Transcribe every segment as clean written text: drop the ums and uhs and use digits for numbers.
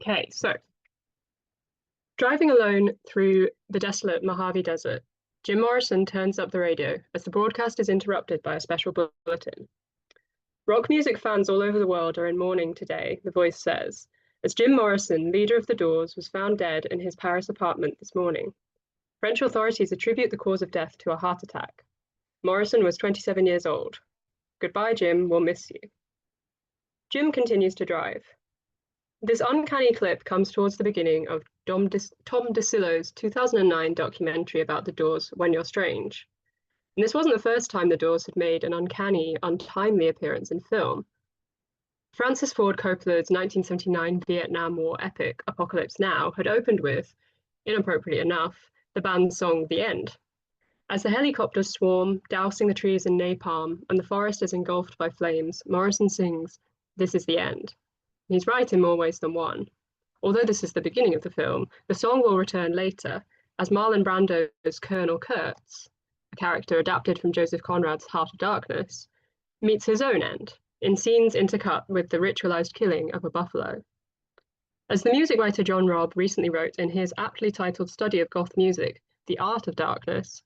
Okay, so driving alone through the desolate Mojave Desert, Jim Morrison turns up the radio as the broadcast is interrupted by a special bulletin. Rock music fans all over the world are in mourning today, the voice says, as Jim Morrison, leader of the Doors, was found dead in his Paris apartment this morning. French authorities attribute the cause of death to a heart attack. Morrison was 27 years old. Goodbye, Jim, we'll miss you. Jim continues to drive. This uncanny clip comes towards the beginning of Tom DeSillo's 2009 documentary about the Doors, When You're Strange. And this wasn't the first time the Doors had made an uncanny, untimely appearance in film. Francis Ford Coppola's 1979 Vietnam War epic, Apocalypse Now, had opened with, inappropriately enough, the band's song The End. As the helicopters swarm, dousing the trees in napalm, and the forest is engulfed by flames, Morrison sings, "This is the end." He's right in more ways than one. Although this is the beginning of the film, the song will return later, as Marlon Brando's Colonel Kurtz, a character adapted from Joseph Conrad's Heart of Darkness, meets his own end, in scenes intercut with the ritualized killing of a buffalo. As the music writer John Robb recently wrote in his aptly titled study of goth music, The Art of Darkness,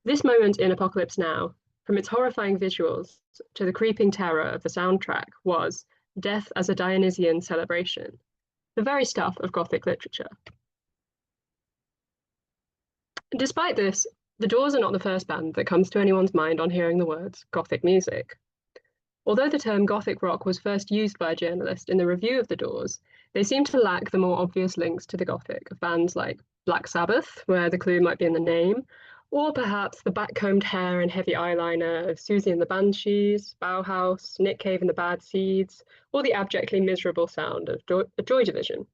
this moment in Apocalypse Now, from its horrifying visuals to the creeping terror of the soundtrack, was death as a Dionysian celebration, the very stuff of Gothic literature. Despite this, the Doors are not the first band that comes to anyone's mind on hearing the words Gothic music. Although the term Gothic rock was first used by a journalist in the review of the Doors, they seem to lack the more obvious links to the Gothic of bands like Black Sabbath, where the clue might be in the name, or perhaps the back-combed hair and heavy eyeliner of Susie and the Banshees, Bauhaus, Nick Cave and the Bad Seeds, or the abjectly miserable sound of Joy Division.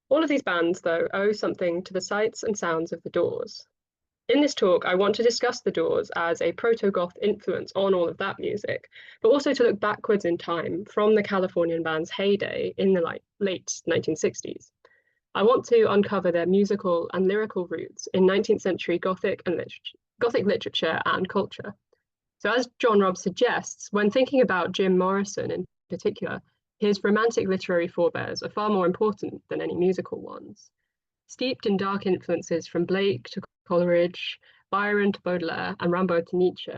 All of these bands, though, owe something to the sights and sounds of the Doors. In this talk, I want to discuss the Doors as a proto-goth influence on all of that music, but also to look backwards in time from the Californian band's heyday in the late 1960s. I want to uncover their musical and lyrical roots in 19th century Gothic literature and culture. So as John Robb suggests, when thinking about Jim Morrison in particular, his romantic literary forebears are far more important than any musical ones. Steeped in dark influences from Blake to Coleridge, Byron to Baudelaire, and Rimbaud to Nietzsche,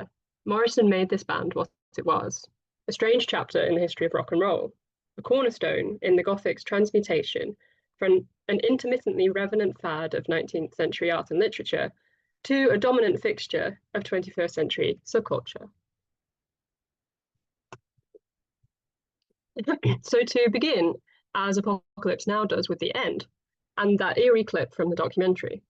Morrison made this band what it was, a strange chapter in the history of rock and roll, a cornerstone in the Gothic's transmutation from an intermittently revenant fad of 19th century art and literature to a dominant fixture of 21st century subculture. So to begin, as Apocalypse Now does with The End, and that eerie clip from the documentary.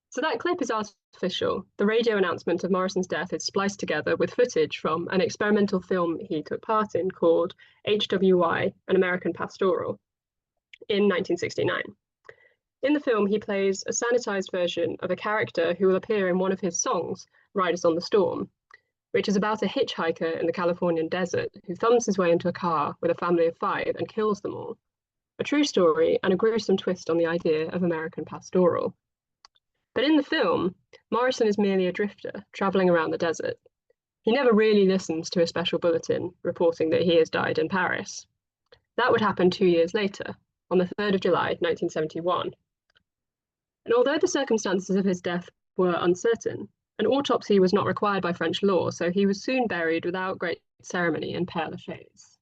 So that clip is artificial. The radio announcement of Morrison's death is spliced together with footage from an experimental film he took part in called HWY, An American Pastoral, in 1969. In the film, he plays a sanitized version of a character who will appear in one of his songs, Riders on the Storm, which is about a hitchhiker in the Californian desert who thumbs his way into a car with a family of 5 and kills them all. A true story and a gruesome twist on the idea of American pastoral. But in the film, Morrison is merely a drifter traveling around the desert. He never really listens to a special bulletin reporting that he has died in Paris. That would happen 2 years later, on the 3rd of July, 1971. And although the circumstances of his death were uncertain, an autopsy was not required by French law, so he was soon buried without great ceremony in Père Lachaise.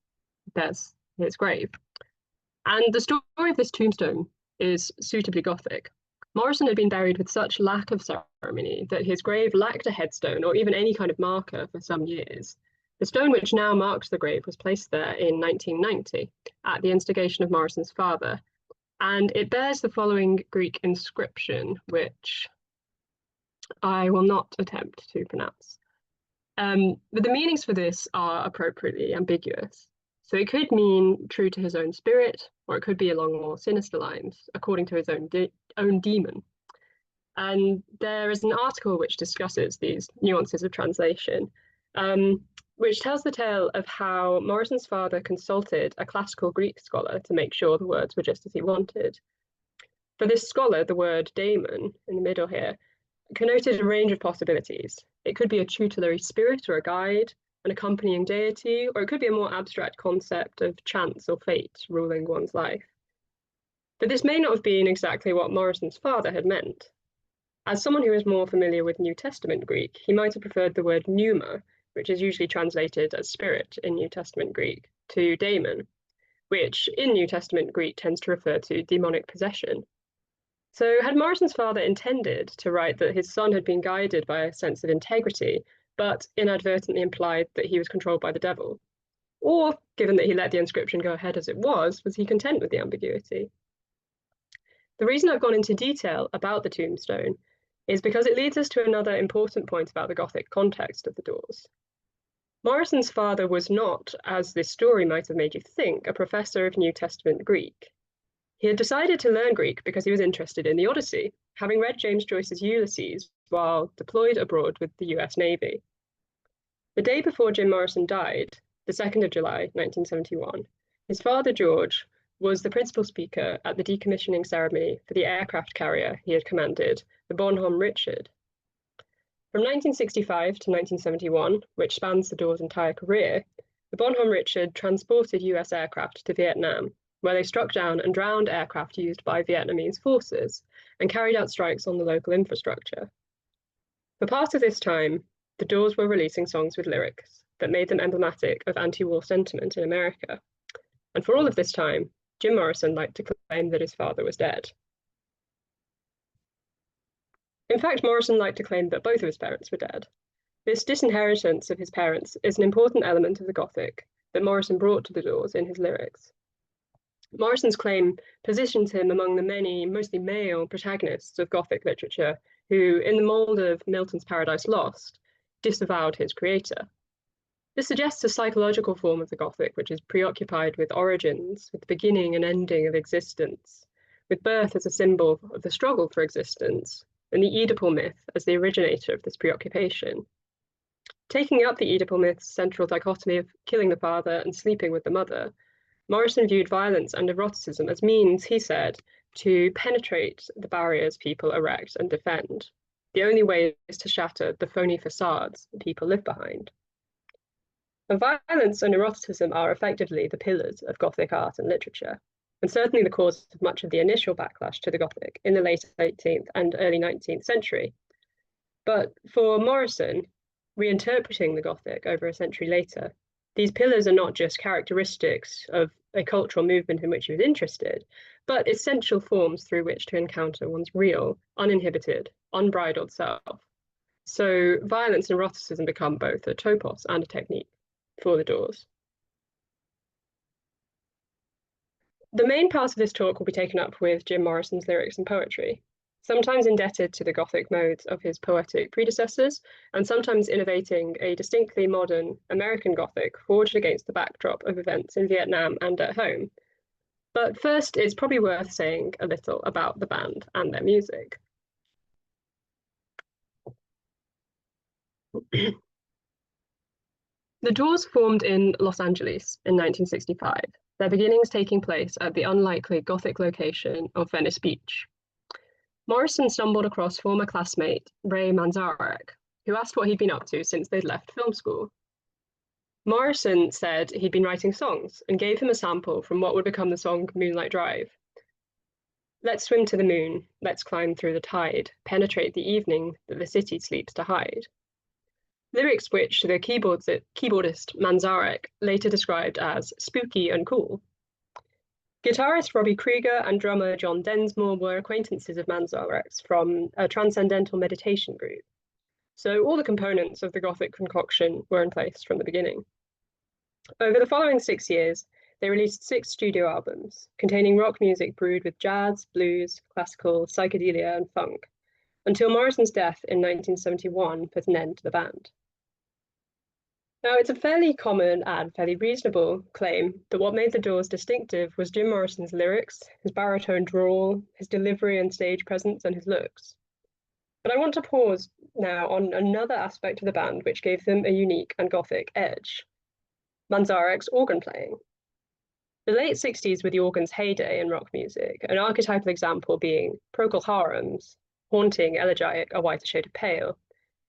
There's his grave. And the story of this tombstone is suitably Gothic. Morrison had been buried with such lack of ceremony that his grave lacked a headstone or even any kind of marker for some years. The stone which now marks the grave was placed there in 1990 at the instigation of Morrison's father, and it bears the following Greek inscription, which I will not attempt to pronounce. But the meanings for this are appropriately ambiguous. So it could mean true to his own spirit, or it could be along more sinister lines, according to his own demon. And there is an article which discusses these nuances of translation, which tells the tale of how Morrison's father consulted a classical Greek scholar to make sure the words were just as he wanted. For this scholar, the word daemon, in the middle here, connoted a range of possibilities. It could be a tutelary spirit or a guide, an accompanying deity, or it could be a more abstract concept of chance or fate ruling one's life. But this may not have been exactly what Morrison's father had meant. As someone who is more familiar with New Testament Greek, he might have preferred the word pneuma, which is usually translated as spirit in New Testament Greek, to daemon, which in New Testament Greek tends to refer to demonic possession. So had Morrison's father intended to write that his son had been guided by a sense of integrity, but inadvertently implied that he was controlled by the devil? Or, given that he let the inscription go ahead as it was he content with the ambiguity? The reason I've gone into detail about the tombstone is because it leads us to another important point about the Gothic context of the doors. Morrison's father was not, as this story might have made you think, a professor of New Testament Greek. He had decided to learn Greek because he was interested in the Odyssey, having read James Joyce's Ulysses while deployed abroad with the US Navy. The day before Jim Morrison died, the 2nd of July, 1971, his father, George, was the principal speaker at the decommissioning ceremony for the aircraft carrier he had commanded, the Bonhomme Richard. From 1965 to 1971, which spans the Doors' entire career, the Bonhomme Richard transported US aircraft to Vietnam, where they struck down and drowned aircraft used by Vietnamese forces and carried out strikes on the local infrastructure. For part of this time, the Doors were releasing songs with lyrics that made them emblematic of anti-war sentiment in America. And for all of this time, Jim Morrison liked to claim that his father was dead. In fact, Morrison liked to claim that both of his parents were dead. This disinheritance of his parents is an important element of the Gothic that Morrison brought to the Doors in his lyrics. Morrison's claim positions him among the many, mostly male, protagonists of Gothic literature who, in the mould of Milton's Paradise Lost, disavowed his creator. This suggests a psychological form of the Gothic which is preoccupied with origins, with the beginning and ending of existence, with birth as a symbol of the struggle for existence, and the Oedipal myth as the originator of this preoccupation. Taking up the Oedipal myth's central dichotomy of killing the father and sleeping with the mother, Morrison viewed violence and eroticism as means, he said, to penetrate the barriers people erect and defend. The only way is to shatter the phony facades people live behind. And violence and eroticism are effectively the pillars of Gothic art and literature, and certainly the cause of much of the initial backlash to the Gothic in the late 18th and early 19th century. But for Morrison, reinterpreting the Gothic over a century later, these pillars are not just characteristics of a cultural movement in which he was interested, but essential forms through which to encounter one's real, uninhibited, unbridled self. So violence and eroticism become both a topos and a technique for the Doors. The main part of this talk will be taken up with Jim Morrison's lyrics and poetry, sometimes indebted to the Gothic modes of his poetic predecessors, and sometimes innovating a distinctly modern American Gothic forged against the backdrop of events in Vietnam and at home. But first, it's probably worth saying a little about the band and their music. The Doors formed in Los Angeles in 1965, their beginnings taking place at the unlikely Gothic location of Venice Beach. Morrison stumbled across former classmate Ray Manzarek, who asked what he'd been up to since they'd left film school. Morrison said he'd been writing songs and gave him a sample from what would become the song Moonlight Drive. Let's swim to the moon, let's climb through the tide, penetrate the evening that the city sleeps to hide. Lyrics which the keyboardist Manzarek later described as spooky and cool. Guitarist Robbie Krieger and drummer John Densmore were acquaintances of Manzarek's from a transcendental meditation group. So all the components of the Gothic concoction were in place from the beginning. Over the following 6 years, they released 6 studio albums containing rock music brewed with jazz, blues, classical, psychedelia, and funk, until Morrison's death in 1971 put an end to the band. Now, it's a fairly common and fairly reasonable claim that what made the Doors distinctive was Jim Morrison's lyrics, his baritone drawl, his delivery and stage presence, and his looks. But I want to pause now on another aspect of the band which gave them a unique and Gothic edge: Manzarek's organ playing. The late 60s were the organ's heyday in rock music, an archetypal example being Procol Harum's haunting elegiac A Whiter Shade of Pale,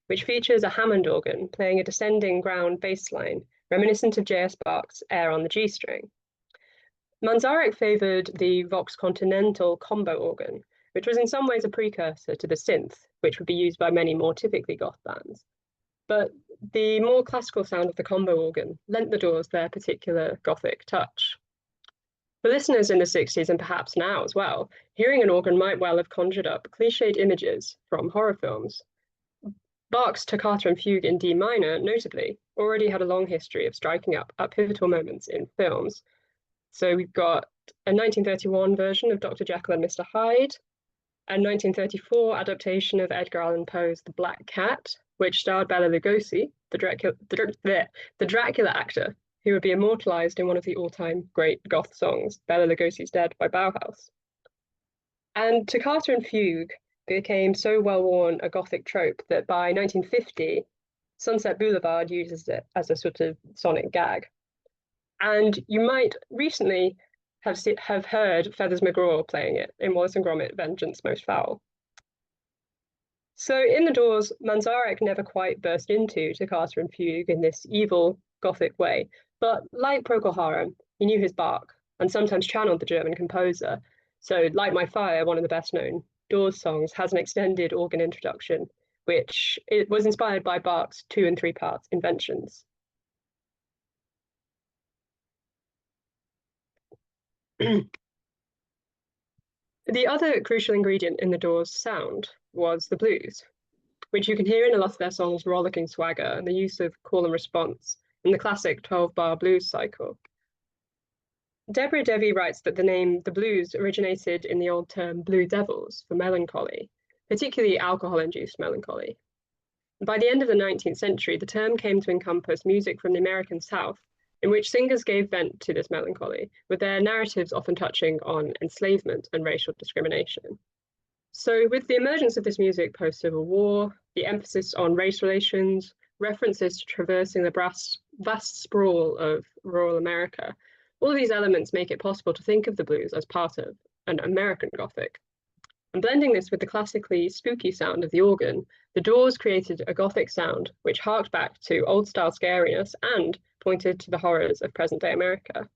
which features a Hammond organ playing a descending ground bass line reminiscent of J.S. Bach's Air on the G string. Manzarek favoured the Vox Continental combo organ, which was in some ways a precursor to the synth, which would be used by many more typically goth bands. But the more classical sound of the combo organ lent the Doors their particular Gothic touch. For listeners in the 60s and perhaps now as well, hearing an organ might well have conjured up cliched images from horror films. Bach's Toccata and Fugue in D minor, notably, already had a long history of striking up at pivotal moments in films. So we've got a 1931 version of Dr. Jekyll and Mr. Hyde, a 1934 adaptation of Edgar Allan Poe's The Black Cat, which starred Bela Lugosi, the Dracula actor, who would be immortalized in one of the all-time great goth songs, Bela Lugosi's Dead by Bauhaus. And Toccata and Fugue became so well-worn a Gothic trope that by 1950, Sunset Boulevard uses it as a sort of sonic gag. And you might recently have heard Feathers McGraw playing it in Wallace and Gromit, Vengeance Most Foul. So in The Doors, Manzarek never quite burst into Toccata and Fugue in this evil Gothic way, but like Procol Harum, he knew his Bach and sometimes channeled the German composer. So Light My Fire, one of the best-known Doors songs, has an extended organ introduction, which it was inspired by Bach's 2 and 3 parts Inventions. The other crucial ingredient in the Doors' sound was the blues, which you can hear in a lot of their songs' rollicking swagger and the use of call and response in the classic 12-bar blues cycle. Deborah Devi writes that the name the blues originated in the old term blue devils for melancholy, particularly alcohol-induced melancholy. By the end of the 19th century, the term came to encompass music from the American South, in which singers gave vent to this melancholy, with their narratives often touching on enslavement and racial discrimination. So with the emergence of this music post-Civil War, the emphasis on race relations, references to traversing the vast sprawl of rural America, all of these elements make it possible to think of the blues as part of an American Gothic. And blending this with the classically spooky sound of the organ, the Doors created a Gothic sound which harked back to old-style scariness and pointed to the horrors of present-day America.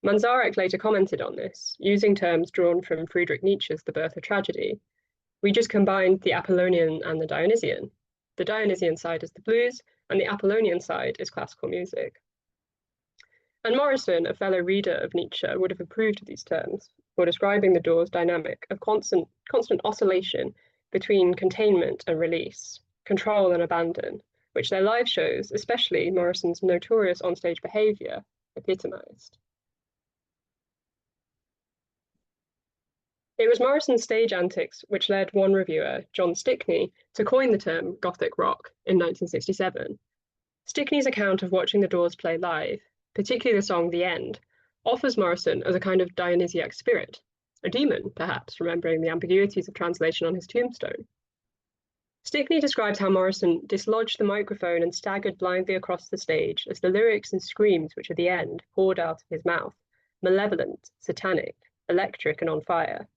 Manzarek later commented on this, using terms drawn from Friedrich Nietzsche's The Birth of Tragedy. We just combined the Apollonian and the Dionysian. The Dionysian side is the blues, and the Apollonian side is classical music. And Morrison, a fellow reader of Nietzsche, would have approved of these terms for describing the Doors' dynamic of constant oscillation between containment and release, control and abandon, which their live shows, especially Morrison's notorious onstage behaviour, epitomised. It was Morrison's stage antics which led one reviewer, John Stickney, to coin the term Gothic rock in 1967. Stickney's account of watching the Doors play live, particularly the song The End, offers Morrison as a kind of Dionysiac spirit, a demon, perhaps, remembering the ambiguities of translation on his tombstone. Stickney describes how Morrison dislodged the microphone and staggered blindly across the stage as the lyrics and screams which are the end poured out of his mouth, malevolent, satanic, electric, and on fire.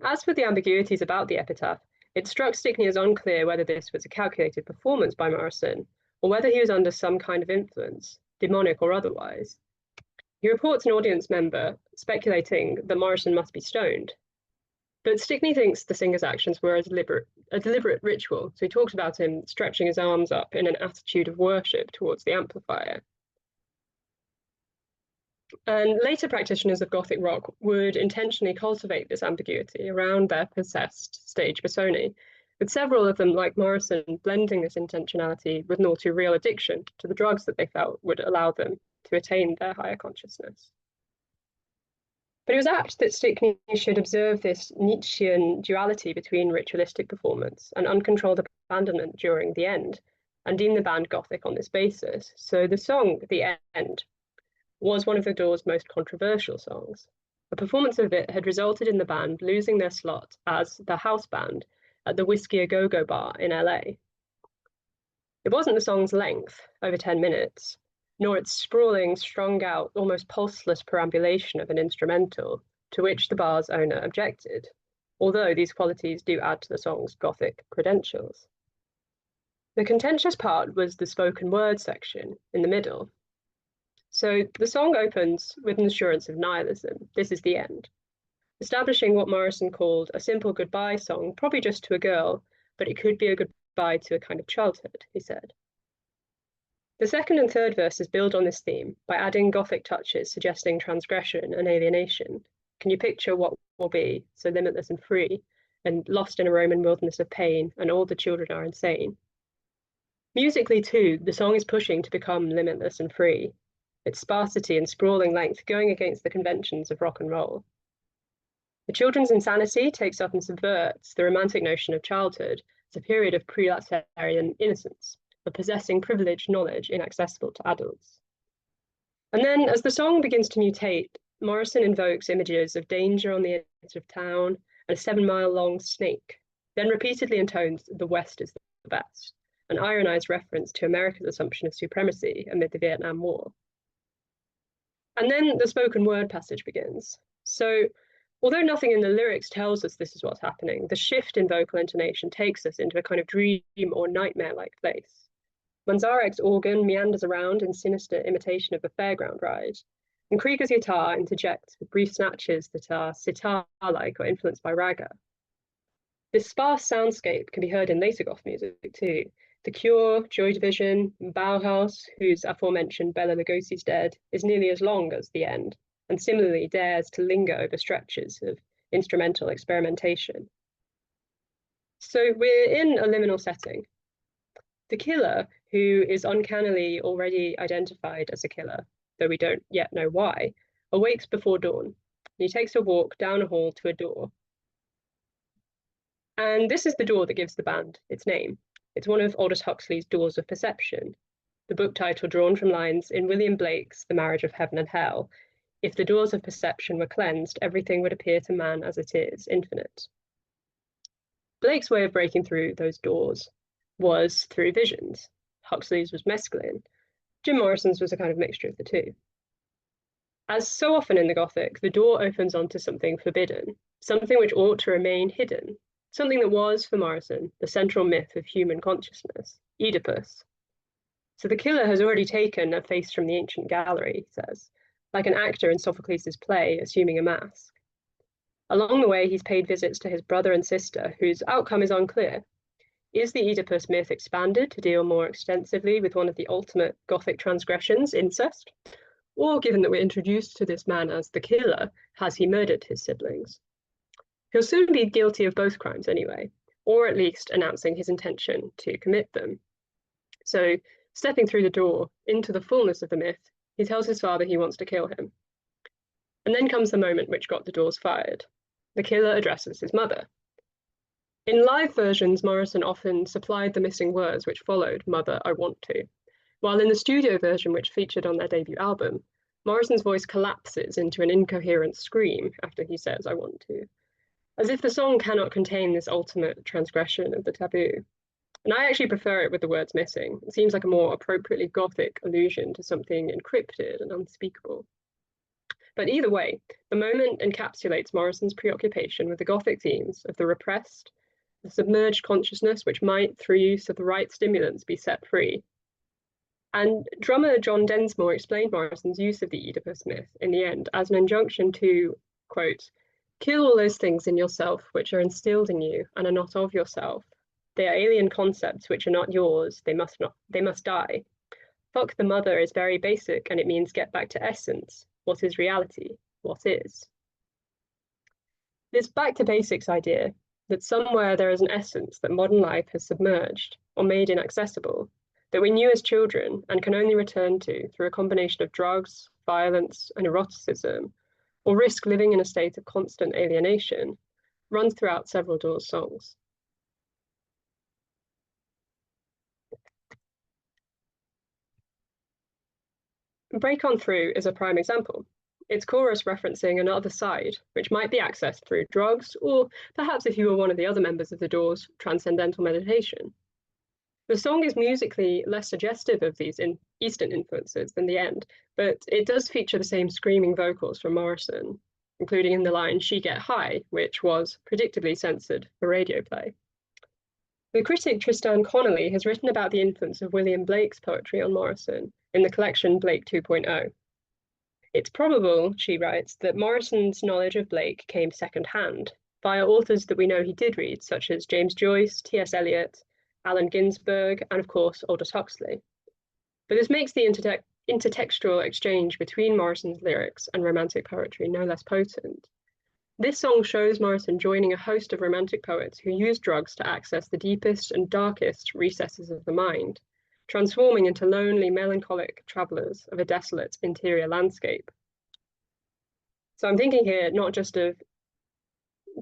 As for the ambiguities about the epitaph, it struck Stickney as unclear whether this was a calculated performance by Morrison or whether he was under some kind of influence, demonic or otherwise. He reports an audience member speculating that Morrison must be stoned. But Stickney thinks the singer's actions were a deliberate ritual, so he talks about him stretching his arms up in an attitude of worship towards the amplifier. And later practitioners of Gothic rock would intentionally cultivate this ambiguity around their possessed stage personae, with several of them, like Morrison, blending this intentionality with an all-too-real addiction to the drugs that they felt would allow them to attain their higher consciousness. But it was apt that Stickney should observe this Nietzschean duality between ritualistic performance and uncontrolled abandonment during the end, and deem the band Gothic on this basis. So the song, The End, was one of the Doors' most controversial songs. A performance of it had resulted in the band losing their slot as the house band at the Whiskey A Go-Go bar in LA. It wasn't the song's length, over 10 minutes, nor its sprawling, strung-out, almost pulseless perambulation of an instrumental, to which the bar's owner objected, although these qualities do add to the song's Gothic credentials. The contentious part was the spoken word section in the middle. So the song opens with an assurance of nihilism. This is the end, establishing what Morrison called a simple goodbye song, probably just to a girl, but it could be a goodbye to a kind of childhood, he said. The second and third verses build on this theme by adding Gothic touches suggesting transgression and alienation. Can you picture what will be so limitless and free, and lost in a Roman wilderness of pain, and all the children are insane? Musically, too, the song is pushing to become limitless and free, its sparsity and sprawling length going against the conventions of rock and roll. The children's insanity takes up and subverts the romantic notion of childhood as a period of prelapsarian innocence, of possessing privileged knowledge inaccessible to adults. And then, as the song begins to mutate, Morrison invokes images of danger on the edge of town and a 7-mile-long snake, then repeatedly intones "the West is the best," an ironized reference to America's assumption of supremacy amid the Vietnam War. And then the spoken word passage begins. So, although nothing in the lyrics tells us this is what's happening, the shift in vocal intonation takes us into a kind of dream or nightmare-like place. Manzarek's organ meanders around in sinister imitation of a fairground ride, and Krieger's guitar interjects with brief snatches that are sitar-like or influenced by raga. This sparse soundscape can be heard in later Goth music too. The Cure, Joy Division, Bauhaus, whose aforementioned Bela Lugosi's Dead is nearly as long as the end, and similarly dares to linger over stretches of instrumental experimentation. So we're in a liminal setting. The killer, who is uncannily already identified as a killer, though we don't yet know why, awakes before dawn. He takes a walk down a hall to a door. And this is the door that gives the band its name. It's one of Aldous Huxley's Doors of Perception, the book title drawn from lines in William Blake's The Marriage of Heaven and Hell. If the doors of perception were cleansed, everything would appear to man as it is, infinite. Blake's way of breaking through those doors was through visions. Huxley's was mescaline. Jim Morrison's was a kind of mixture of the two. As so often in the Gothic, the door opens onto something forbidden, something which ought to remain hidden, something that was, for Morrison, the central myth of human consciousness, Oedipus. So the killer has already taken a face from the ancient gallery, he says, like an actor in Sophocles' play assuming a mask. Along the way, he's paid visits to his brother and sister, whose outcome is unclear. Is the Oedipus myth expanded to deal more extensively with one of the ultimate Gothic transgressions, incest? Or, given that we're introduced to this man as the killer, has he murdered his siblings? He'll soon be guilty of both crimes anyway, or at least announcing his intention to commit them. So, stepping through the door into the fullness of the myth, he tells his father he wants to kill him. And then comes the moment which got the doors fired. The killer addresses his mother. In live versions, Morrison often supplied the missing words which followed "Mother, I want to," while in the studio version, which featured on their debut album, Morrison's voice collapses into an incoherent scream after he says "I want to," as if the song cannot contain this ultimate transgression of the taboo. And I actually prefer it with the words missing. It seems like a more appropriately Gothic allusion to something encrypted and unspeakable. But either way, the moment encapsulates Morrison's preoccupation with the Gothic themes of the repressed, the submerged consciousness which might, through use of the right stimulants, be set free. And drummer John Densmore explained Morrison's use of the Oedipus myth in the end as an injunction to, quote, "Kill all those things in yourself which are instilled in you and are not of yourself. They are alien concepts which are not yours. They must die. Fuck the mother is very basic, and it means get back to essence. What is reality? What is?" This back to basics idea, that somewhere there is an essence that modern life has submerged or made inaccessible, that we knew as children and can only return to through a combination of drugs, violence, and eroticism, or risk living in a state of constant alienation, runs throughout several Doors songs. Break On Through is a prime example. Its chorus referencing another side, which might be accessed through drugs, or perhaps if you were one of the other members of the Doors, transcendental meditation. The song is musically less suggestive of these Eastern influences than the end, but it does feature the same screaming vocals from Morrison, including in the line "She Get High," which was predictably censored for radio play. The critic Tristan Connolly has written about the influence of William Blake's poetry on Morrison in the collection Blake 2.0, It's probable, she writes, that Morrison's knowledge of Blake came second-hand, via authors that we know he did read, such as James Joyce, T.S. Eliot, Allen Ginsberg, and of course Aldous Huxley. But this makes the intertextual exchange between Morrison's lyrics and Romantic poetry no less potent. This song shows Morrison joining a host of Romantic poets who used drugs to access the deepest and darkest recesses of the mind, transforming into lonely, melancholic travellers of a desolate interior landscape. So I'm thinking here not just of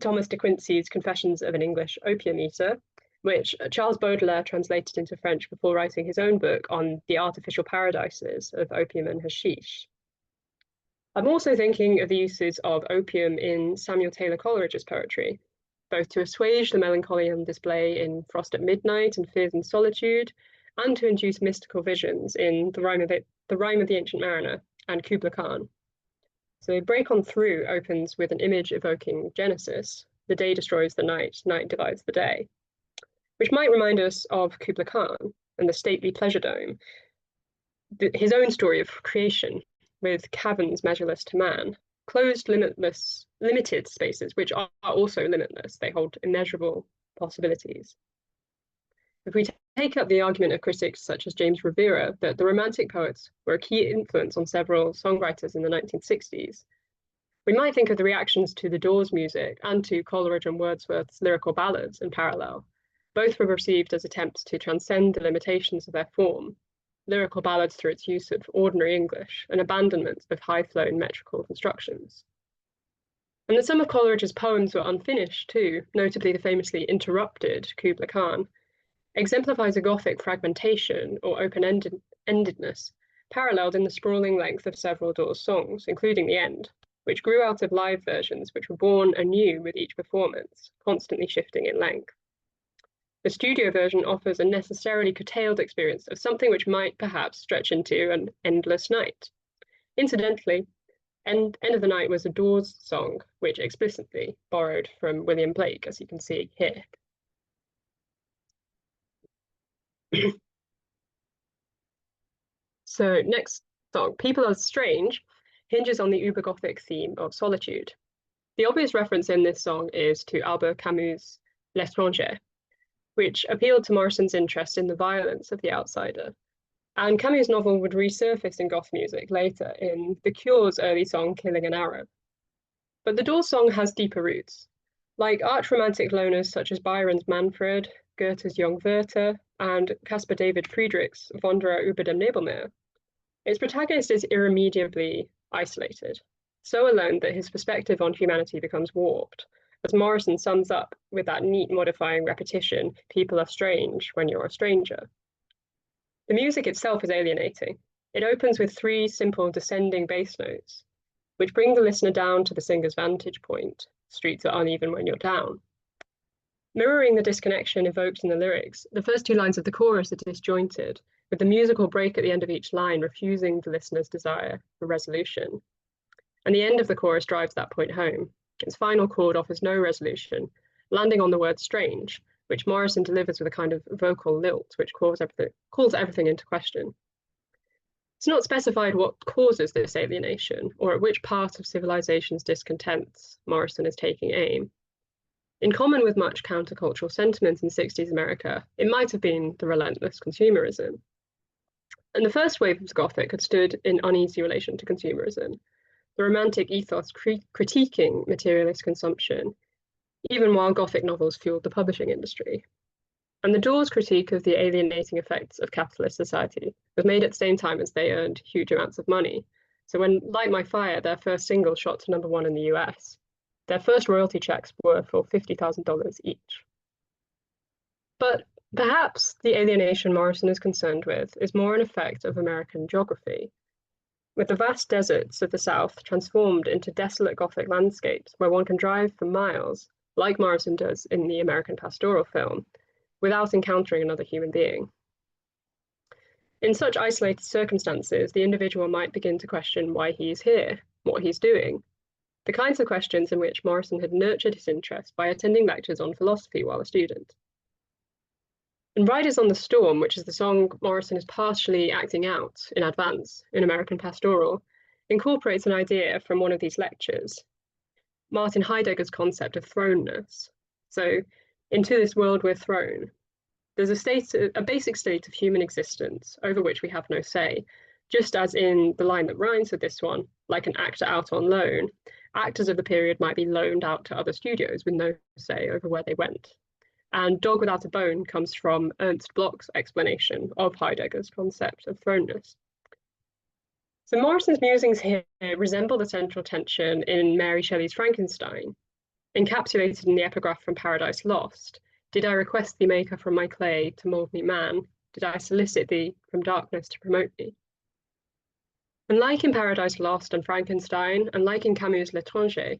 Thomas de Quincey's Confessions of an English Opium Eater, which Charles Baudelaire translated into French before writing his own book on the artificial paradises of opium and hashish. I'm also thinking of the uses of opium in Samuel Taylor Coleridge's poetry, both to assuage the melancholy on display in Frost at Midnight and Fears and Solitude, and to induce mystical visions in the Rime of the Ancient Mariner and Kubla Khan. So Break On Through opens with an image evoking Genesis, the day destroys the night, night divides the day, which might remind us of Kubla Khan and the stately pleasure dome, his own story of creation, with caverns measureless to man, closed limited spaces, which are also limitless. They hold immeasurable possibilities. If we take up the argument of critics such as James Rivera that the Romantic poets were a key influence on several songwriters in the 1960s, we might think of the reactions to the Doors music and to Coleridge and Wordsworth's lyrical ballads in parallel. Both were received as attempts to transcend the limitations of their form, lyrical ballads through its use of ordinary English and abandonment of high-flown metrical constructions. And that some of Coleridge's poems were unfinished too, notably the famously interrupted Kubla Khan, exemplifies a Gothic fragmentation or open-endedness, paralleled in the sprawling length of several Doors songs, including the end, which grew out of live versions which were born anew with each performance, constantly shifting in length. The studio version offers a necessarily curtailed experience of something which might perhaps stretch into an endless night. Incidentally, End of the Night was a Doors song, which explicitly borrowed from William Blake, as you can see here. So next song, People Are Strange, hinges on the uber-Gothic theme of solitude. The obvious reference in this song is to Albert Camus' L'Étranger, which appealed to Morrison's interest in the violence of the outsider. And Camus' novel would resurface in Goth music later in The Cure's early song, Killing an Arab. But the Doors song has deeper roots. Like arch-romantic loners such as Byron's Manfred, Goethe's Young Werther, and Caspar David Friedrich's Wanderer über dem Nebelmeer, its protagonist is irremediably isolated, so alone that his perspective on humanity becomes warped, as Morrison sums up with that neat modifying repetition, people are strange when you're a stranger. The music itself is alienating. It opens with 3 simple descending bass notes, which bring the listener down to the singer's vantage point. Streets are uneven when you're down. Mirroring the disconnection evoked in the lyrics, the first 2 lines of the chorus are disjointed, with the musical break at the end of each line refusing the listener's desire for resolution. And the end of the chorus drives that point home. Its final chord offers no resolution, landing on the word strange, which Morrison delivers with a kind of vocal lilt, which calls everything into question. It's not specified what causes this alienation, or at which part of civilization's discontents Morrison is taking aim. In common with much countercultural sentiment in 60s America, it might have been the relentless consumerism. And the first wave of Gothic had stood in uneasy relation to consumerism, the Romantic ethos critiquing materialist consumption, even while Gothic novels fueled the publishing industry. And the Doors' critique of the alienating effects of capitalist society was made at the same time as they earned huge amounts of money. So when Light My Fire, their first single, shot to #1 in the US, their first royalty checks were for $50,000 each. But perhaps the alienation Morrison is concerned with is more an effect of American geography, with the vast deserts of the South transformed into desolate Gothic landscapes where one can drive for miles, like Morrison does in the American pastoral film, without encountering another human being. In such isolated circumstances, the individual might begin to question why he is here, what he's doing, the kinds of questions in which Morrison had nurtured his interest by attending lectures on philosophy while a student. In Riders on the Storm, which is the song Morrison is partially acting out in advance in American Pastoral, incorporates an idea from one of these lectures, Martin Heidegger's concept of thrownness. So, into this world we're thrown. There's a basic state of human existence over which we have no say, just as in the line that rhymes with this one, like an actor out on loan, actors of the period might be loaned out to other studios with no say over where they went. And Dog Without a Bone comes from Ernst Bloch's explanation of Heidegger's concept of thrownness. So Morrison's musings here resemble the central tension in Mary Shelley's Frankenstein, encapsulated in the epigraph from Paradise Lost. Did I request thee, maker, from my clay to mold me man? Did I solicit thee from darkness to promote me? And like in Paradise Lost and Frankenstein, and like in Camus' L'Étranger,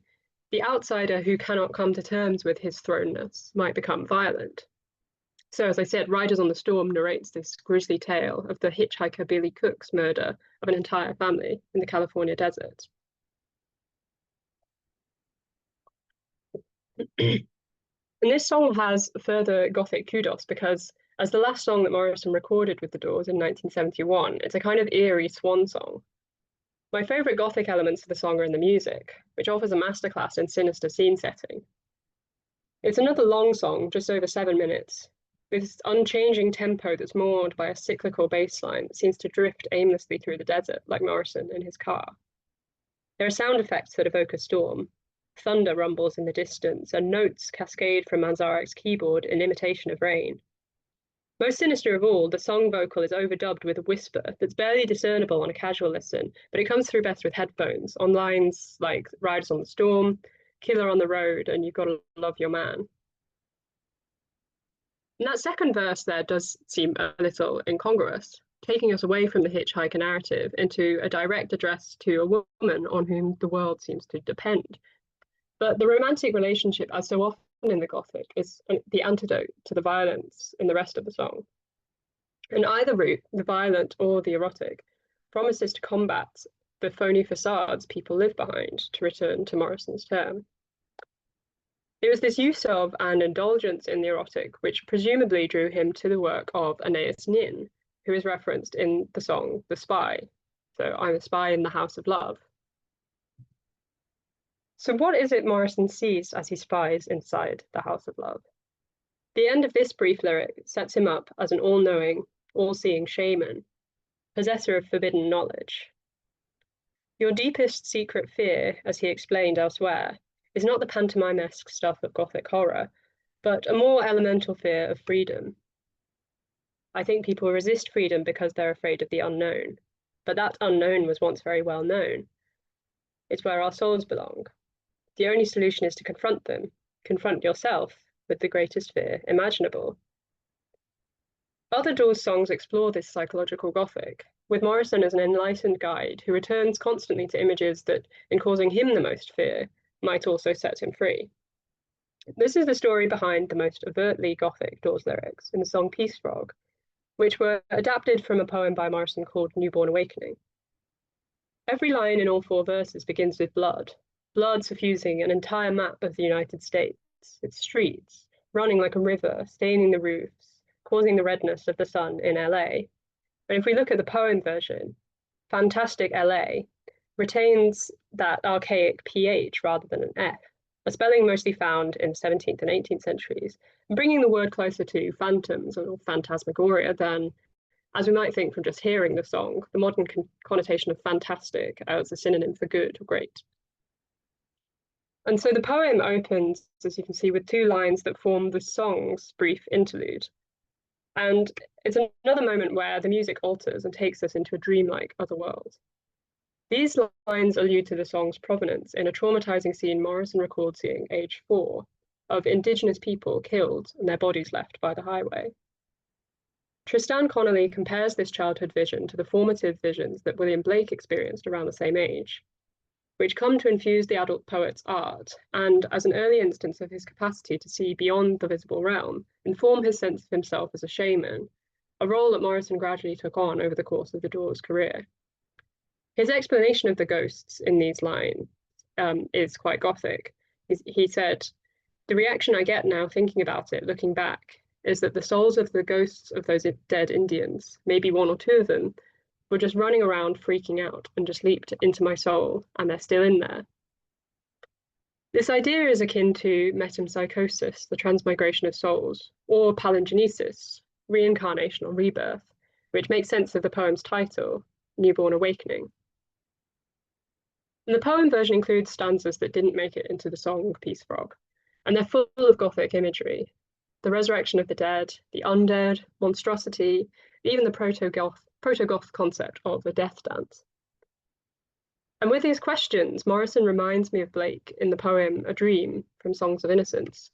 the outsider who cannot come to terms with his thrownness might become violent. So, as I said, Riders on the Storm narrates this grisly tale of the hitchhiker Billy Cook's murder of an entire family in the California desert. And this song has further Gothic kudos because, as the last song that Morrison recorded with the Doors in 1971, it's a kind of eerie swan song. My favourite Gothic elements of the song are in the music, which offers a masterclass in sinister scene setting. It's another long song, just over 7 minutes, with this unchanging tempo that's moored by a cyclical bass line that seems to drift aimlessly through the desert, like Morrison in his car. There are sound effects that evoke a storm. Thunder rumbles in the distance, and notes cascade from Manzarek's keyboard in imitation of rain. Most sinister of all, the song vocal is overdubbed with a whisper that's barely discernible on a casual listen, but it comes through best with headphones, on lines like Riders on the Storm, Killer on the Road, and You've Gotta Love Your Man. And that second verse there does seem a little incongruous, taking us away from the hitchhiker narrative into a direct address to a woman on whom the world seems to depend. But the romantic relationship, as so often in the Gothic, is the antidote to the violence in the rest of the song. And either route, the violent or the erotic, promises to combat the phony facades people live behind, to return to Morrison's term. It was this use of and indulgence in the erotic which presumably drew him to the work of Aeneas Nin, who is referenced in the song The Spy. So I'm a spy in the house of love. So what is it Morrison sees as he spies inside the house of love? The end of this brief lyric sets him up as an all-knowing, all-seeing shaman, possessor of forbidden knowledge. Your deepest secret fear, as he explained elsewhere, is not the pantomimesque stuff of Gothic horror, but a more elemental fear of freedom. I think people resist freedom because they're afraid of the unknown, but that unknown was once very well known. It's where our souls belong. The only solution is to confront them, confront yourself with the greatest fear imaginable. Other Doors songs explore this psychological Gothic, with Morrison as an enlightened guide who returns constantly to images that, in causing him the most fear, might also set him free. This is the story behind the most overtly Gothic Doors lyrics in the song Peace Frog, which were adapted from a poem by Morrison called Newborn Awakening. Every line in all 4 verses begins with blood suffusing an entire map of the United States, its streets, running like a river, staining the roofs, causing the redness of the sun in LA. And if we look at the poem version, Fantastic LA retains that archaic PH rather than an F, a spelling mostly found in the 17th and 18th centuries, bringing the word closer to phantoms or phantasmagoria than, as we might think from just hearing the song, the modern connotation of fantastic as a synonym for good or great. And so the poem opens, as you can see, with 2 lines that form the song's brief interlude. And it's another moment where the music alters and takes us into a dreamlike other world. These lines allude to the song's provenance in a traumatizing scene Morrison records seeing age 4 of Indigenous people killed and their bodies left by the highway. Tristan Connolly compares this childhood vision to the formative visions that William Blake experienced around the same age, which come to infuse the adult poet's art, and as an early instance of his capacity to see beyond the visible realm, inform his sense of himself as a shaman, a role that Morrison gradually took on over the course of the Doors' career. His explanation of the ghosts in these lines is quite Gothic. He said, "The reaction I get now thinking about it, looking back, is that the souls of the ghosts of those dead Indians, maybe 1 or 2 of them, were just running around freaking out and just leaped into my soul, and they're still in there. This idea is akin to metempsychosis, the transmigration of souls, or palingenesis, reincarnation or rebirth, which makes sense of the poem's title, Newborn Awakening. And the poem version includes stanzas that didn't make it into the song Peace Frog, and they're full of Gothic imagery. The resurrection of the dead, the undead, monstrosity, even the proto-Goth concept of a death dance. And with these questions, Morrison reminds me of Blake in the poem A Dream from Songs of Innocence,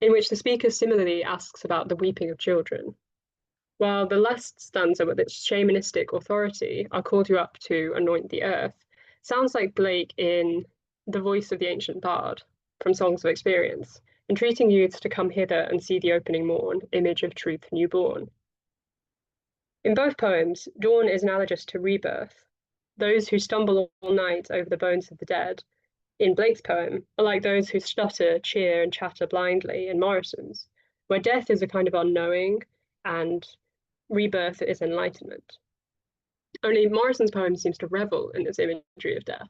in which the speaker similarly asks about the weeping of children, while the last stanza with its shamanistic authority, "I called you up to anoint the earth," sounds like Blake in The Voice of the Ancient Bard from Songs of Experience, entreating youths to come hither and see the opening morn, image of truth newborn. In both poems, dawn is analogous to rebirth. Those who stumble all night over the bones of the dead, in Blake's poem, are like those who stutter, cheer, and chatter blindly in Morrison's, where death is a kind of unknowing and rebirth is enlightenment. Only Morrison's poem seems to revel in this imagery of death,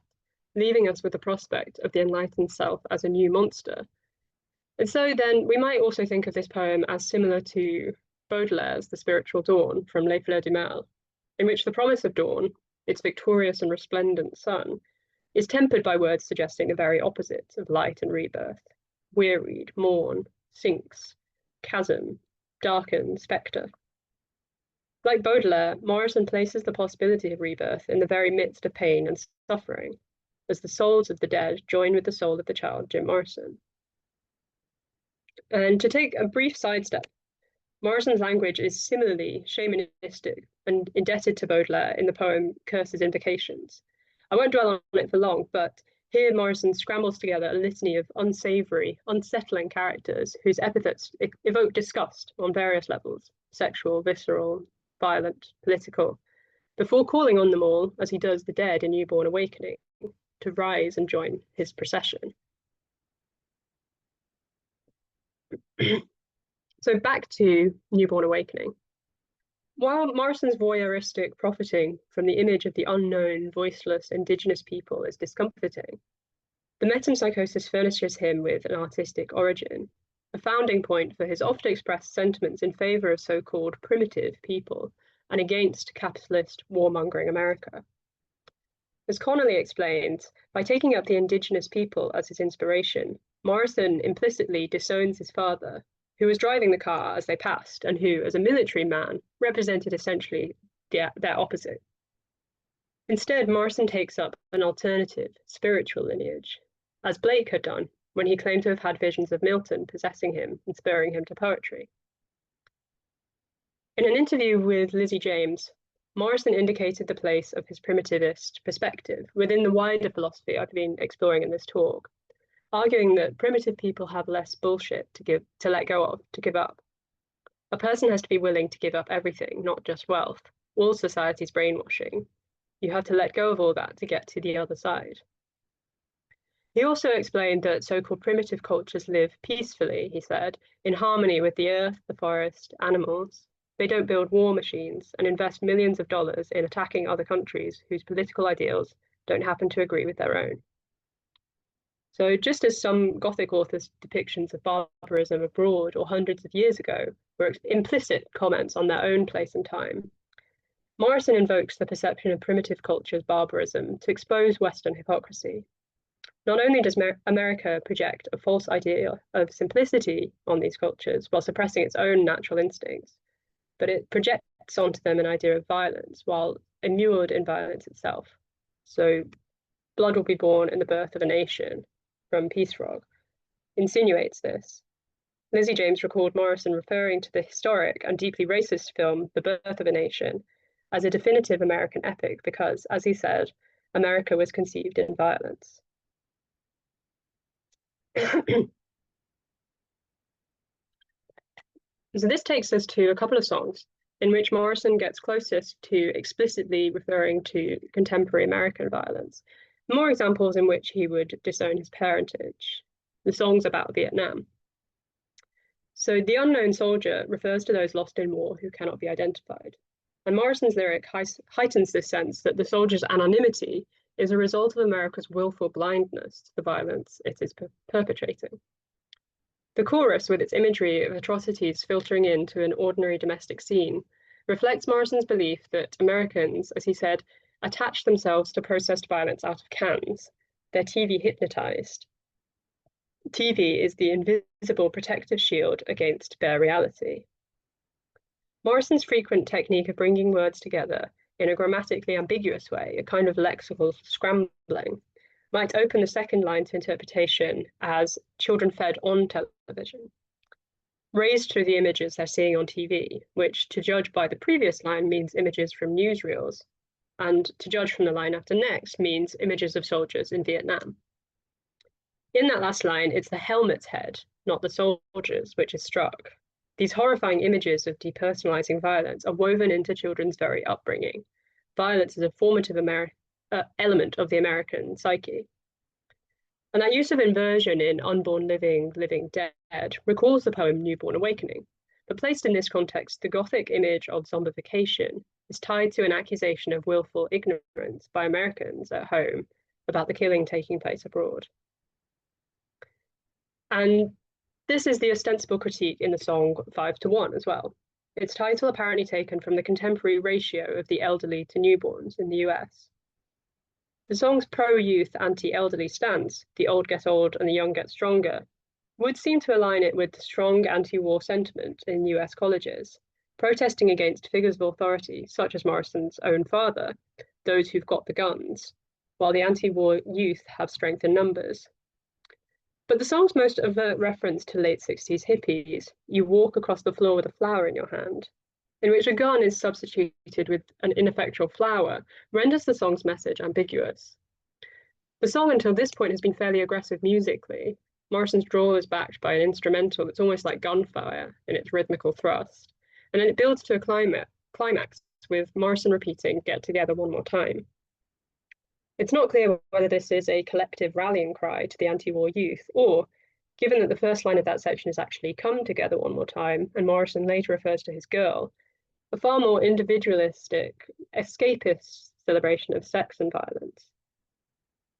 leaving us with the prospect of the enlightened self as a new monster. And so then we might also think of this poem as similar to Baudelaire's The Spiritual Dawn from Les Fleurs du Mal, in which the promise of dawn, its victorious and resplendent sun, is tempered by words suggesting the very opposite of light and rebirth: wearied, morn, sinks, chasm, darkened, spectre. Like Baudelaire, Morrison places the possibility of rebirth in the very midst of pain and suffering, as the souls of the dead join with the soul of the child, Jim Morrison. And to take a brief sidestep, Morrison's language is similarly shamanistic and indebted to Baudelaire in the poem Curses Invocations. I won't dwell on it for long, but here Morrison scrambles together a litany of unsavory, unsettling characters whose epithets evoke disgust on various levels: sexual, visceral, violent, political, before calling on them all, as he does the dead in Newborn Awakening, to rise and join his procession. So back to Newborn Awakening. While Morrison's voyeuristic profiting from the image of the unknown, voiceless, indigenous people is discomforting, the metempsychosis furnishes him with an artistic origin, a founding point for his oft expressed sentiments in favor of so-called primitive people and against capitalist warmongering America. As Connolly explained, by taking up the indigenous people as his inspiration, Morrison implicitly disowns his father, who was driving the car as they passed and who, as a military man, represented essentially their opposite. Instead, Morrison takes up an alternative, spiritual lineage, as Blake had done when he claimed to have had visions of Milton possessing him and spurring him to poetry. In an interview with Lizzie James, Morrison indicated the place of his primitivist perspective within the wider philosophy I've been exploring in this talk, arguing that primitive people have less bullshit to let go of, to give up. A person has to be willing to give up everything, not just wealth, all society's brainwashing. You have to let go of all that to get to the other side. He also explained that so-called primitive cultures live peacefully, he said, in harmony with the earth, the forest, animals. They don't build war machines and invest millions of dollars in attacking other countries whose political ideals don't happen to agree with their own. So just as some Gothic authors' depictions of barbarism abroad or hundreds of years ago were implicit comments on their own place and time, Morrison invokes the perception of primitive culture's barbarism to expose Western hypocrisy. Not only does America project a false idea of simplicity on these cultures while suppressing its own natural instincts, but it projects onto them an idea of violence while immured in violence itself. So blood will be born in the birth of a nation from Peace Frog insinuates this. Lizzie James recalled Morrison referring to the historic and deeply racist film The Birth of a Nation as a definitive American epic because, as he said, America was conceived in violence. So this takes us to a couple of songs in which Morrison gets closest to explicitly referring to contemporary American violence. More examples in which he would disown his parentage, the songs about Vietnam. So The Unknown Soldier refers to those lost in war who cannot be identified. And Morrison's lyric heightens this sense that the soldier's anonymity is a result of America's willful blindness to the violence it is perpetrating. The chorus, with its imagery of atrocities filtering into an ordinary domestic scene, reflects Morrison's belief that Americans, as he said, attach themselves to processed violence out of cans. They're TV hypnotized. TV is the invisible protective shield against bare reality. Morrison's frequent technique of bringing words together in a grammatically ambiguous way, a kind of lexical scrambling, might open the second line to interpretation as children fed on television, raised through the images they're seeing on TV, which, to judge by the previous line, means images from newsreels, and to judge from the line after next means images of soldiers in Vietnam. In that last line, it's the helmet's head, not the soldiers, which is struck. These horrifying images of depersonalizing violence are woven into children's very upbringing. Violence is a formative element of the American psyche. And that use of inversion in Unborn Living, Living Dead recalls the poem Newborn Awakening. But placed in this context, the Gothic image of zombification is tied to an accusation of willful ignorance by Americans at home about the killing taking place abroad. And this is the ostensible critique in the song 5:1 as well. Its title apparently taken from the contemporary ratio of the elderly to newborns in the US. The song's pro-youth, anti-elderly stance, the old get old and the young get stronger, would seem to align it with the strong anti-war sentiment in US colleges, protesting against figures of authority, such as Morrison's own father, those who've got the guns, while the anti-war youth have strength in numbers. But the song's most overt reference to late 60s hippies, "You walk across the floor with a flower in your hand," in which a gun is substituted with an ineffectual flower, renders the song's message ambiguous. The song until this point has been fairly aggressive musically. Morrison's drawl is backed by an instrumental that's almost like gunfire in its rhythmical thrust, and then it builds to a climax with Morrison repeating, "Get together one more time." It's not clear whether this is a collective rallying cry to the anti-war youth, or, given that the first line of that section is actually "come together one more time," and Morrison later refers to his girl, a far more individualistic, escapist celebration of sex and violence.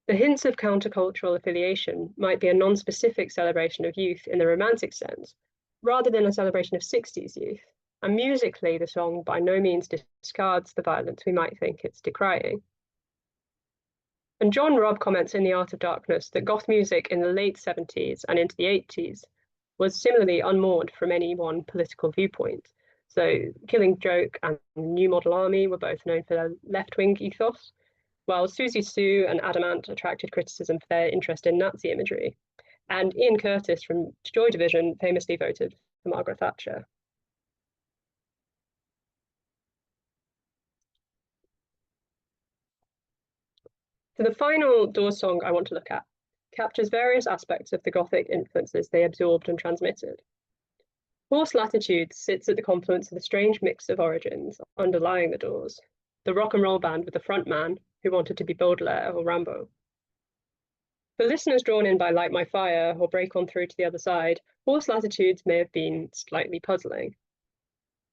The hints of countercultural affiliation might be a non-specific celebration of youth in the romantic sense, rather than a celebration of 60s youth, and musically the song by no means discards the violence we might think it's decrying. And John Robb comments in The Art of Darkness that goth music in the late 70s and into the 80s was similarly unmoored from any one political viewpoint. So Killing Joke and New Model Army were both known for their left-wing ethos, while Susie Sue and Adamant attracted criticism for their interest in Nazi imagery. And Ian Curtis from Joy Division famously voted for Margaret Thatcher. So the final Doors song I want to look at captures various aspects of the Gothic influences they absorbed and transmitted. Horse Latitude sits at the confluence of a strange mix of origins underlying the Doors. The rock and roll band with the front man, who wanted to be Baudelaire or Rimbaud. For listeners drawn in by Light My Fire or Break On Through to the Other Side, Horse Latitudes may have been slightly puzzling.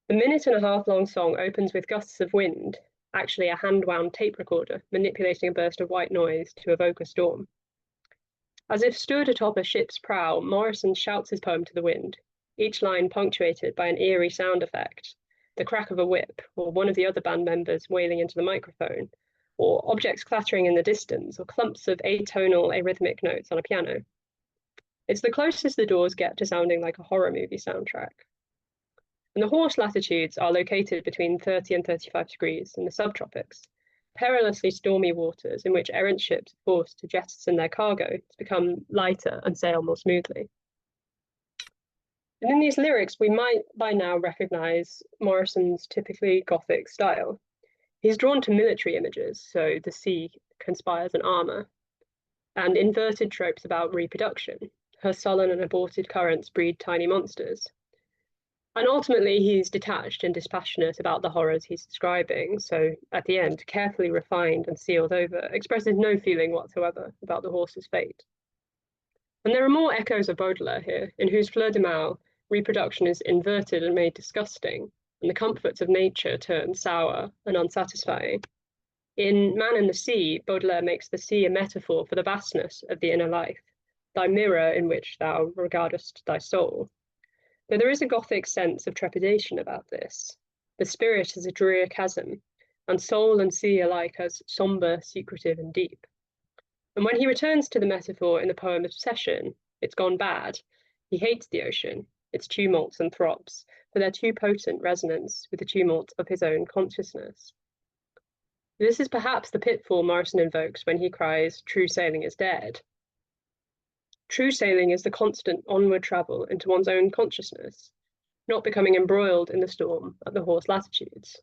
The minute-and-a-half long song opens with gusts of wind, actually a hand-wound tape recorder manipulating a burst of white noise to evoke a storm. As if stood atop a ship's prow, Morrison shouts his poem to the wind, each line punctuated by an eerie sound effect, the crack of a whip, or one of the other band members wailing into the microphone, or objects clattering in the distance, or clumps of atonal, arrhythmic notes on a piano. It's the closest the Doors get to sounding like a horror movie soundtrack. And the Horse Latitudes are located between 30 and 35 degrees in the subtropics, perilously stormy waters in which errant ships are forced to jettison their cargo to become lighter and sail more smoothly. And in these lyrics, we might by now recognize Morrison's typically Gothic style. He's drawn to military images, so the sea conspires in armor, and inverted tropes about reproduction. Her sullen and aborted currents breed tiny monsters. And ultimately, he's detached and dispassionate about the horrors he's describing, so at the end, carefully refined and sealed over, expresses no feeling whatsoever about the horse's fate. And there are more echoes of Baudelaire here, in whose Fleur de Mal, reproduction is inverted and made disgusting, and the comforts of nature turn sour and unsatisfying. In Man and the Sea, Baudelaire makes the sea a metaphor for the vastness of the inner life, thy mirror in which thou regardest thy soul. But there is a Gothic sense of trepidation about this. The spirit is a drear chasm, and soul and sea alike as sombre, secretive, and deep. And when he returns to the metaphor in the poem Obsession, It's Gone Bad, he hates the ocean, its tumults and throbs, for their too potent resonance with the tumult of his own consciousness. This is perhaps the pitfall Morrison invokes when he cries, "True sailing is dead." True sailing is the constant onward travel into one's own consciousness, not becoming embroiled in the storm at the horse latitudes.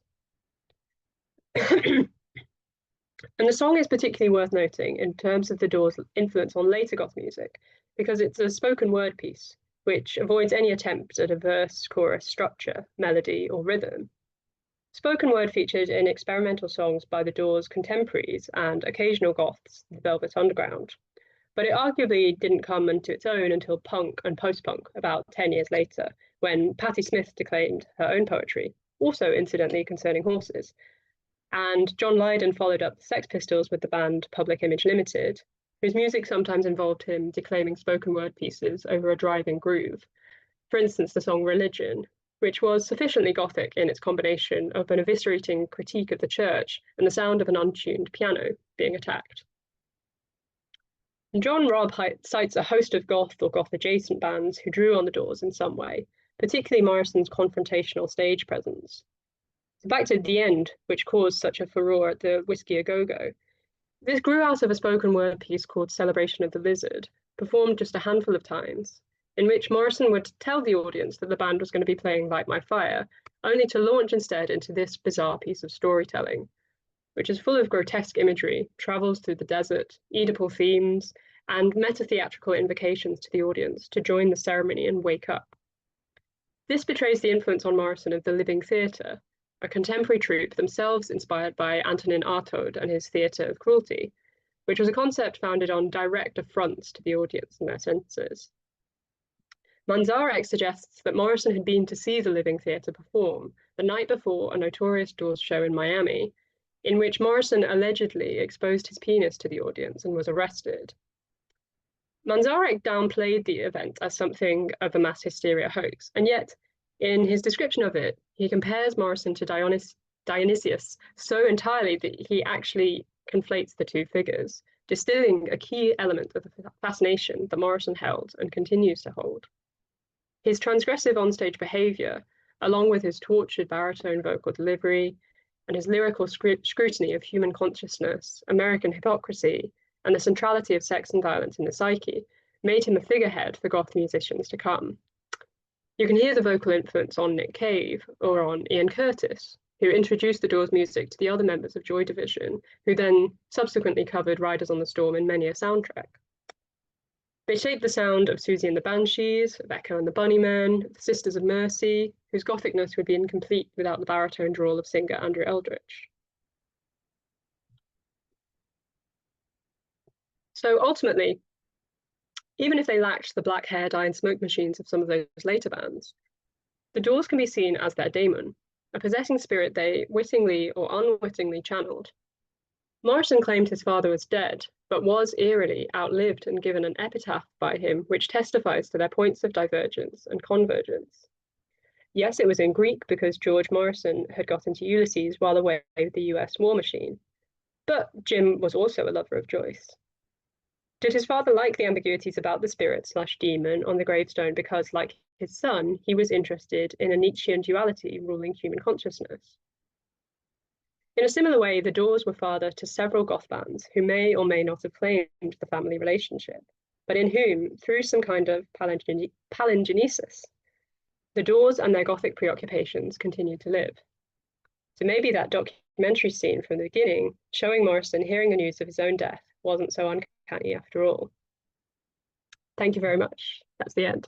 And the song is particularly worth noting in terms of the Doors' influence on later goth music, because it's a spoken word piece, which avoids any attempt at a verse-chorus structure, melody, or rhythm. Spoken word featured in experimental songs by the Doors' contemporaries and occasional goths, the Velvet Underground, but it arguably didn't come into its own until punk and post-punk about 10 years later, when Patti Smith declaimed her own poetry, also incidentally concerning horses, and John Lydon followed up the Sex Pistols with the band Public Image Limited, whose music sometimes involved him declaiming spoken word pieces over a driving groove. For instance, the song Religion, which was sufficiently Gothic in its combination of an eviscerating critique of the church and the sound of an untuned piano being attacked. And John Robb cites a host of goth or goth-adjacent bands who drew on the Doors in some way, particularly Morrison's confrontational stage presence. So back to The End, which caused such a furore at the Whiskey A Go-Go. This grew out of a spoken word piece called Celebration of the Lizard, performed just a handful of times, in which Morrison would tell the audience that the band was going to be playing Light My Fire, only to launch instead into this bizarre piece of storytelling, which is full of grotesque imagery, travels through the desert, Oedipal themes, and meta-theatrical invocations to the audience to join the ceremony and wake up. This betrays the influence on Morrison of the Living Theatre, a contemporary troupe themselves inspired by Antonin Artaud and his theatre of cruelty, which was a concept founded on direct affronts to the audience and their senses. Manzarek suggests that Morrison had been to see the Living Theatre perform the night before a notorious Doors show in Miami, in which Morrison allegedly exposed his penis to the audience and was arrested. Manzarek downplayed the event as something of a mass hysteria hoax, and yet, in his description of it, he compares Morrison to Dionysius so entirely that he actually conflates the two figures, distilling a key element of the fascination that Morrison held and continues to hold. His transgressive onstage behaviour, along with his tortured baritone vocal delivery and his lyrical scrutiny of human consciousness, American hypocrisy, and the centrality of sex and violence in the psyche, made him a figurehead for goth musicians to come. You can hear the vocal influence on Nick Cave or on Ian Curtis, who introduced the Doors music to the other members of Joy Division, who then subsequently covered Riders on the Storm in many a soundtrack. They shaped the sound of Susie and the Banshees, of Echo and the Bunnymen, the Sisters of Mercy, whose Gothicness would be incomplete without the baritone drawl of singer Andrew Eldritch. So ultimately, even if they lacked the black hair dye and smoke machines of some of those later bands, the Doors can be seen as their daemon, a possessing spirit they wittingly or unwittingly channeled. Morrison claimed his father was dead, but was eerily outlived and given an epitaph by him which testifies to their points of divergence and convergence. Yes, it was in Greek because George Morrison had got into Ulysses while away with the US war machine, but Jim was also a lover of Joyce. Did his father like the ambiguities about the spirit/demon on the gravestone because, like his son, he was interested in a Nietzschean duality ruling human consciousness? In a similar way, the Doors were father to several goth bands who may or may not have claimed the family relationship, but in whom, through some kind of palingenesis, the Doors and their Gothic preoccupations continued to live. So maybe that documentary scene from the beginning, showing Morrison hearing the news of his own death, wasn't so uncanny after all. Thank you very much. That's the end.